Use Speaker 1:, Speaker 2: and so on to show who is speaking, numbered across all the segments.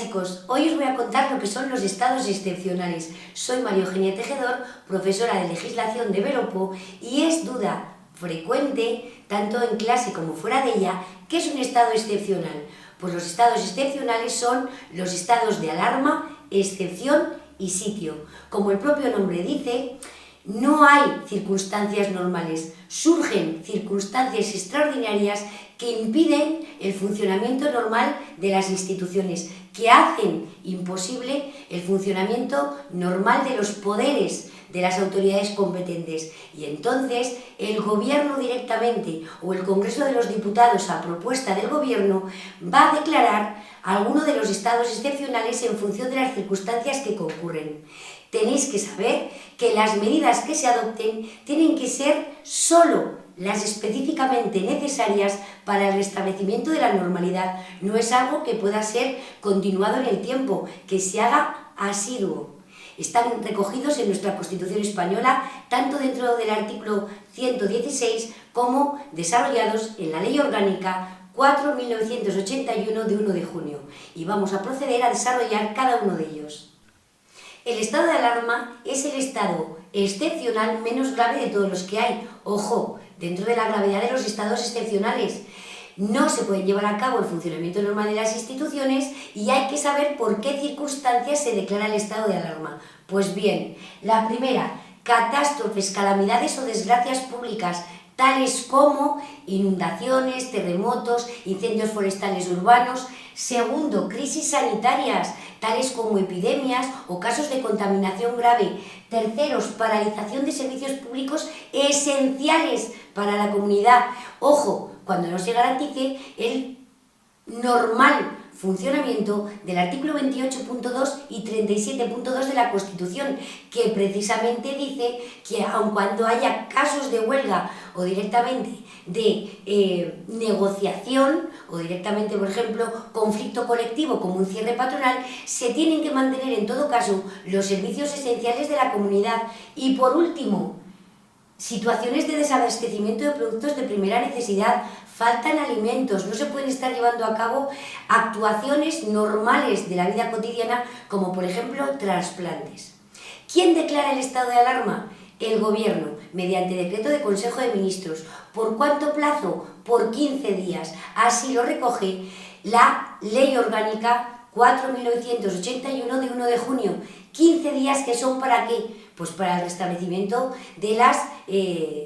Speaker 1: chicos, hoy os voy a contar lo que son los estados excepcionales. Soy María Eugenia Tejedor, profesora de legislación de Belopo, y es duda frecuente, tanto en clase como fuera de ella, ¿qué es un estado excepcional? Pues los estados excepcionales son los estados de alarma, excepción y sitio. Como el propio nombre dice, no hay circunstancias normales, surgen circunstancias extraordinarias que impiden el funcionamiento normal de las instituciones, que hacen imposible el funcionamiento normal de los poderes de las autoridades competentes. Y entonces el gobierno directamente o el Congreso de los Diputados, a propuesta del gobierno, va a declarar alguno de los estados excepcionales en función de las circunstancias que concurren. Tenéis que saber que las medidas que se adopten tienen que ser solo las específicamente necesarias para el restablecimiento de la normalidad. No es algo que pueda ser continuado en el tiempo, que se haga asiduo. Están recogidos en nuestra Constitución española, tanto dentro del artículo 116 como desarrollados en la Ley Orgánica 4/1981 de 1 de junio. Y vamos a proceder a desarrollar cada uno de ellos. El estado de alarma es el estado excepcional menos grave de todos los que hay. Ojo, dentro de la gravedad de los estados excepcionales. No se puede llevar a cabo el funcionamiento normal de las instituciones y hay que saber por qué circunstancias se declara el estado de alarma. Pues bien, la primera, catástrofes, calamidades o desgracias públicas, tales como inundaciones, terremotos, incendios forestales urbanos. Segundo, crisis sanitarias, tales como epidemias o casos de contaminación grave. Terceros, paralización de servicios públicos esenciales para la comunidad. Ojo, cuando no se garantice el normal funcionamiento del artículo 28.2 y 37.2 de la Constitución, que precisamente dice que aun cuando haya casos de huelga o directamente de negociación o directamente, por ejemplo, conflicto colectivo como un cierre patronal, se tienen que mantener en todo caso los servicios esenciales de la comunidad. Y por último, situaciones de desabastecimiento de productos de primera necesidad, faltan alimentos, no se pueden estar llevando a cabo actuaciones normales de la vida cotidiana, como por ejemplo trasplantes. ¿Quién declara el estado de alarma? El Gobierno, mediante decreto de Consejo de Ministros. ¿Por cuánto plazo? Por 15 días. Así lo recoge la Ley Orgánica 4/1981 de 1 de junio. 15 días que son ¿para qué? Pues para el restablecimiento de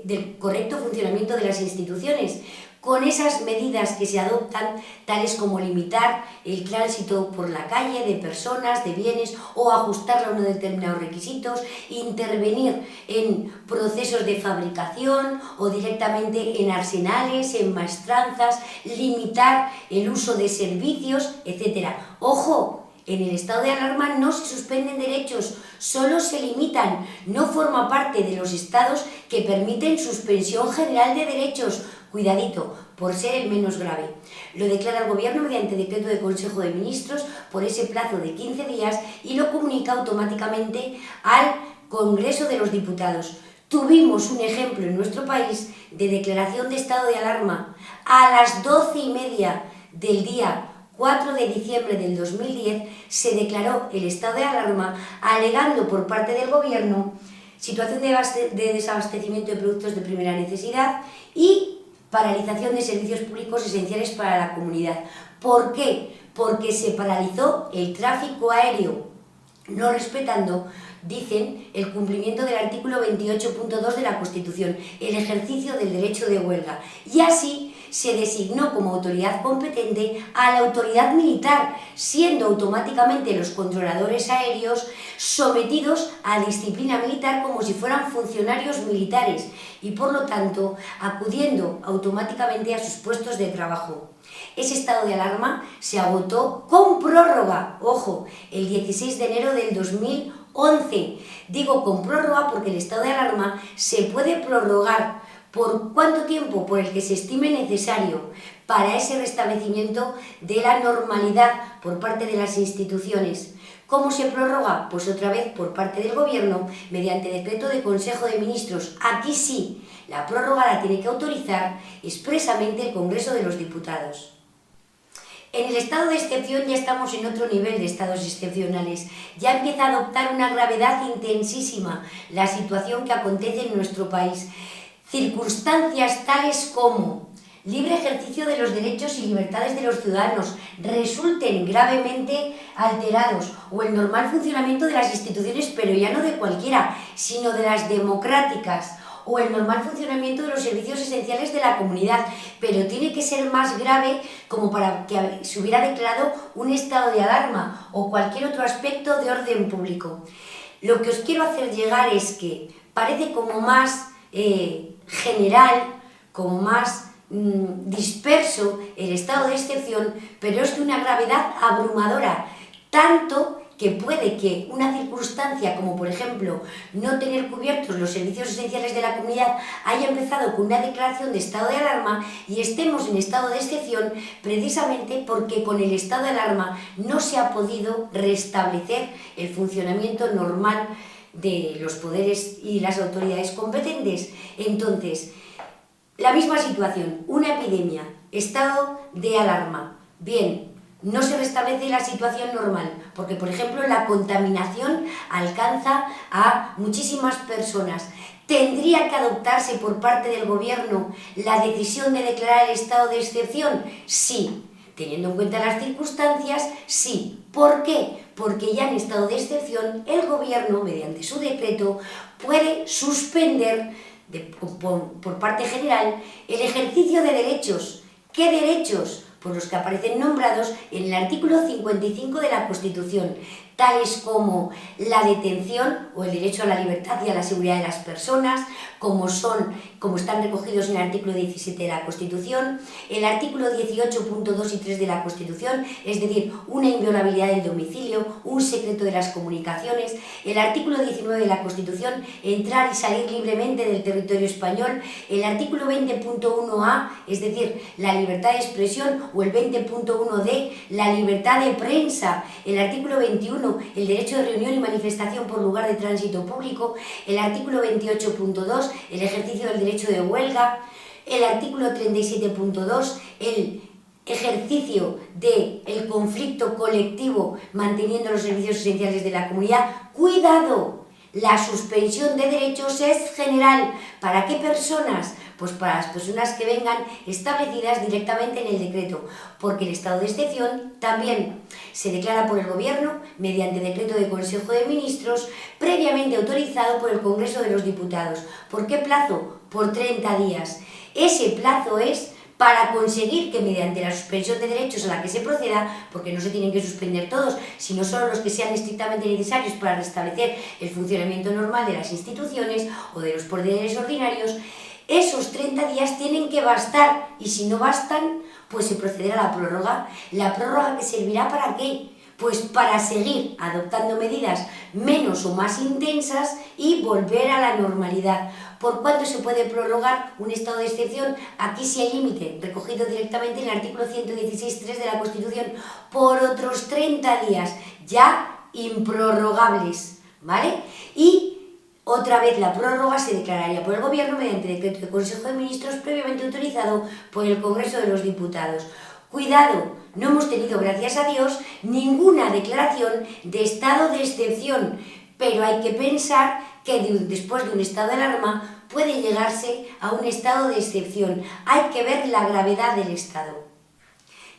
Speaker 1: del correcto funcionamiento de las instituciones, con esas medidas que se adoptan, tales como limitar el tránsito por la calle de personas, de bienes, o ajustarla a unos determinados requisitos, intervenir en procesos de fabricación o directamente en arsenales, en maestranzas, limitar el uso de servicios, etc. ¡Ojo! En el estado de alarma no se suspenden derechos, solo se limitan. No forma parte de los estados que permiten suspensión general de derechos. Cuidadito, por ser el menos grave. Lo declara el Gobierno mediante decreto de Consejo de Ministros por ese plazo de 15 días y lo comunica automáticamente al Congreso de los Diputados. Tuvimos un ejemplo en nuestro país de declaración de estado de alarma a las 12:30 del día 4 de diciembre del 2010 se declaró el estado de alarma alegando por parte del Gobierno situación de desabastecimiento de productos de primera necesidad y paralización de servicios públicos esenciales para la comunidad. ¿Por qué? Porque se paralizó el tráfico aéreo, no respetando, dicen, el cumplimiento del artículo 28.2 de la Constitución, el ejercicio del derecho de huelga. Y así se designó como autoridad competente a la autoridad militar, siendo automáticamente los controladores aéreos sometidos a disciplina militar como si fueran funcionarios militares y por lo tanto acudiendo automáticamente a sus puestos de trabajo. Ese estado de alarma se agotó con prórroga, ojo, el 16 de enero del 2011. Digo con prórroga porque el estado de alarma se puede prorrogar. ¿Por cuánto tiempo? Por el que se estime necesario para ese restablecimiento de la normalidad por parte de las instituciones. ¿Cómo se prorroga? Pues otra vez por parte del Gobierno mediante decreto de Consejo de Ministros. Aquí sí, la prórroga la tiene que autorizar expresamente el Congreso de los Diputados. En el estado de excepción ya estamos en otro nivel de estados excepcionales. Ya empieza a adoptar una gravedad intensísima la situación que acontece en nuestro país. Circunstancias tales como libre ejercicio de los derechos y libertades de los ciudadanos resulten gravemente alterados, o el normal funcionamiento de las instituciones, pero ya no de cualquiera, sino de las democráticas, o el normal funcionamiento de los servicios esenciales de la comunidad, pero tiene que ser más grave como para que se hubiera declarado un estado de alarma o cualquier otro aspecto de orden público. Lo que os quiero hacer llegar es que parece como más general, como más disperso el estado de excepción, pero es de una gravedad abrumadora, tanto que puede que una circunstancia como, por ejemplo, no tener cubiertos los servicios esenciales de la comunidad haya empezado con una declaración de estado de alarma y estemos en estado de excepción precisamente porque con el estado de alarma no se ha podido restablecer el funcionamiento normal de los poderes y las autoridades competentes. Entonces, la misma situación, una epidemia, estado de alarma. Bien, no se restablece la situación normal, porque, por ejemplo, la contaminación alcanza a muchísimas personas. ¿Tendría que adoptarse por parte del gobierno la decisión de declarar el estado de excepción? Sí. Teniendo en cuenta las circunstancias, sí. ¿Por qué? Porque ya en estado de excepción el gobierno, mediante su decreto, puede suspender por parte general el ejercicio de derechos. ¿Qué derechos? Por los que aparecen nombrados en el artículo 55 de la Constitución, tales como la detención o el derecho a la libertad y a la seguridad de las personas, como están recogidos en el artículo 17 de la Constitución, el artículo 18.2 y 3 de la Constitución, es decir, una inviolabilidad del domicilio, un secreto de las comunicaciones, el artículo 19 de la Constitución, entrar y salir libremente del territorio español, el artículo 20.1a, es decir, la libertad de expresión, o el 20.1d, la libertad de prensa, el artículo 21, el derecho de reunión y manifestación por lugar de tránsito público, el artículo 28.2, el ejercicio del derecho de huelga, el artículo 37.2, el ejercicio del conflicto colectivo manteniendo los servicios esenciales de la comunidad. ¡Cuidado! La suspensión de derechos es general. ¿Para qué personas? Pues para las personas que vengan establecidas directamente en el decreto, porque el estado de excepción también se declara por el Gobierno mediante decreto de Consejo de Ministros previamente autorizado por el Congreso de los Diputados. ¿Por qué plazo? Por 30 días. Ese plazo es para conseguir que mediante la suspensión de derechos a la que se proceda, porque no se tienen que suspender todos, sino solo los que sean estrictamente necesarios para restablecer el funcionamiento normal de las instituciones o de los poderes ordinarios, esos 30 días tienen que bastar, y si no bastan, pues se procederá a la prórroga. ¿La prórroga que servirá para qué? Pues para seguir adoptando medidas menos o más intensas y volver a la normalidad. ¿Por cuánto se puede prorrogar un estado de excepción? Aquí sí hay límite, recogido directamente en el artículo 116.3 de la Constitución, por otros 30 días, ya improrrogables, ¿vale? Y otra vez la prórroga se declararía por el Gobierno mediante decreto de Consejo de Ministros previamente autorizado por el Congreso de los Diputados. Cuidado, no hemos tenido, gracias a Dios, ninguna declaración de estado de excepción, pero hay que pensar que después de un estado de alarma puede llegarse a un estado de excepción. Hay que ver la gravedad del estado.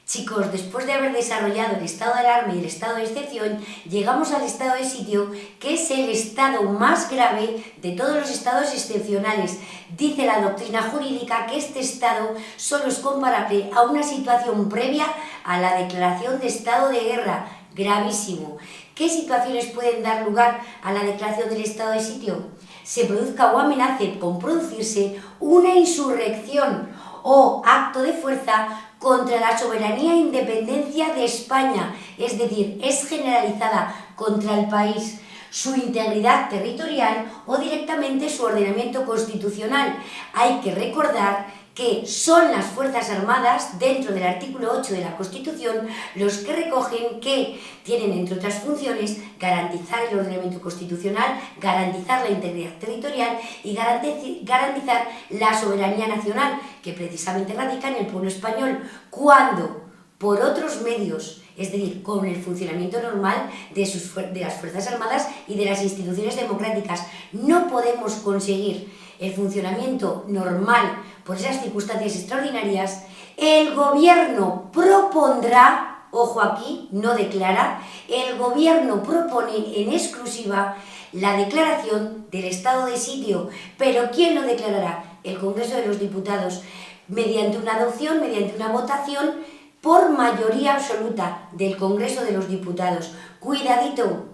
Speaker 1: Chicos, después de haber desarrollado el estado de alarma y el estado de excepción, llegamos al estado de sitio, que es el estado más grave de todos los estados excepcionales. Dice la doctrina jurídica que este estado solo es comparable a una situación previa a la declaración de estado de guerra. Gravísimo. ¿Qué situaciones pueden dar lugar a la declaración del estado de sitio? Se produzca o amenace con producirse una insurrección o acto de fuerza contra la soberanía e independencia de España, es decir, es generalizada contra el país, su integridad territorial o directamente su ordenamiento constitucional. Hay que recordar que son las Fuerzas Armadas, dentro del artículo 8 de la Constitución, los que recogen que tienen, entre otras funciones, garantizar el ordenamiento constitucional, garantizar la integridad territorial y garantizar la soberanía nacional, que precisamente radica en el pueblo español. ¿Cuándo? por otros medios, es decir, con el funcionamiento normal de las Fuerzas Armadas y de las instituciones democráticas. No podemos conseguir el funcionamiento normal por esas circunstancias extraordinarias. El gobierno propondrá, ojo aquí, no declara, el gobierno propone en exclusiva la declaración del estado de sitio. ¿Pero quién lo declarará? El Congreso de los Diputados, mediante una adopción, mediante una votación por mayoría absoluta del Congreso de los Diputados. Cuidadito,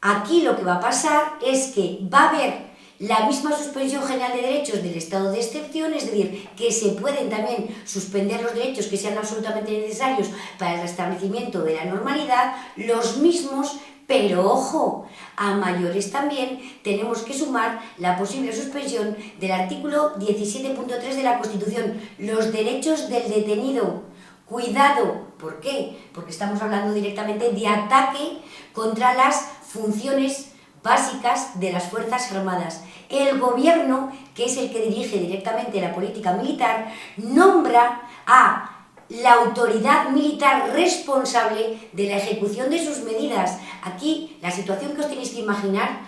Speaker 1: aquí lo que va a pasar es que va a haber la misma suspensión general de derechos del estado de excepción, es decir, que se pueden también suspender los derechos que sean absolutamente necesarios para el restablecimiento de la normalidad, los mismos, pero ojo, a mayores también tenemos que sumar la posible suspensión del artículo 17.3 de la Constitución, los derechos del detenido. Cuidado, ¿por qué? Porque estamos hablando directamente de ataque contra las funciones básicas de las Fuerzas Armadas. El gobierno, que es el que dirige directamente la política militar, nombra a la autoridad militar responsable de la ejecución de sus medidas. Aquí la situación que os tenéis que imaginar,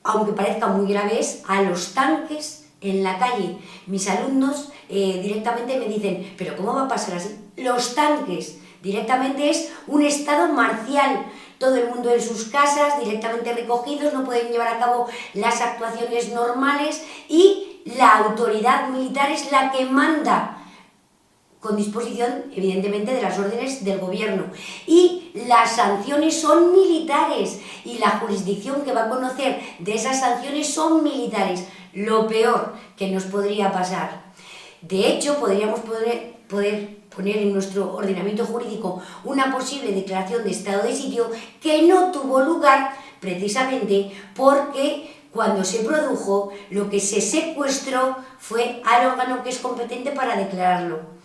Speaker 1: aunque parezca muy grave, es a los tanques en la calle. Mis alumnos directamente me dicen, ¿pero cómo va a pasar así? Los tanques, directamente es un estado marcial, todo el mundo en sus casas, directamente recogidos, no pueden llevar a cabo las actuaciones normales y la autoridad militar es la que manda, con disposición, evidentemente, de las órdenes del gobierno. Y las sanciones son militares y la jurisdicción que va a conocer de esas sanciones son militares. Lo peor que nos podría pasar. De hecho, podríamos poder poner en nuestro ordenamiento jurídico una posible declaración de estado de sitio que no tuvo lugar precisamente porque cuando se produjo lo que se secuestró fue al órgano que es competente para declararlo.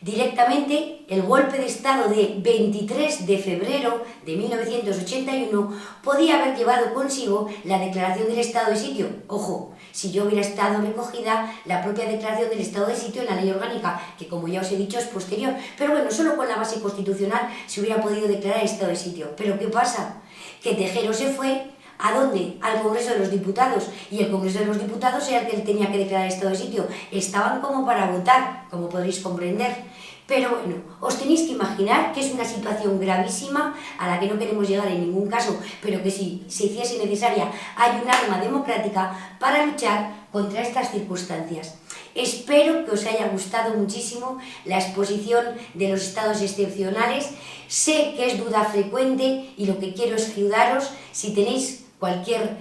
Speaker 1: Directamente, el golpe de Estado de 23 de febrero de 1981 podía haber llevado consigo la declaración del estado de sitio. Ojo, si yo hubiera estado recogida la propia declaración del estado de sitio en la ley orgánica, que como ya os he dicho es posterior, pero bueno, solo con la base constitucional se hubiera podido declarar estado de sitio. ¿Pero qué pasa? Que Tejero se fue, ¿a dónde? Al Congreso de los Diputados, y el Congreso de los Diputados era el que tenía que declarar estado de sitio. Estaban como para votar, como podréis comprender. Pero bueno, os tenéis que imaginar que es una situación gravísima a la que no queremos llegar en ningún caso, pero que si se hiciese necesaria hay un arma democrática para luchar contra estas circunstancias. Espero que os haya gustado muchísimo la exposición de los estados excepcionales. Sé que es duda frecuente y lo que quiero es ayudaros. Si tenéis cualquier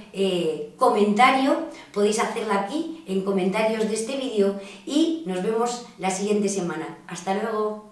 Speaker 1: comentario, podéis hacerlo aquí en comentarios de este vídeo y nos vemos la siguiente semana. ¡Hasta luego!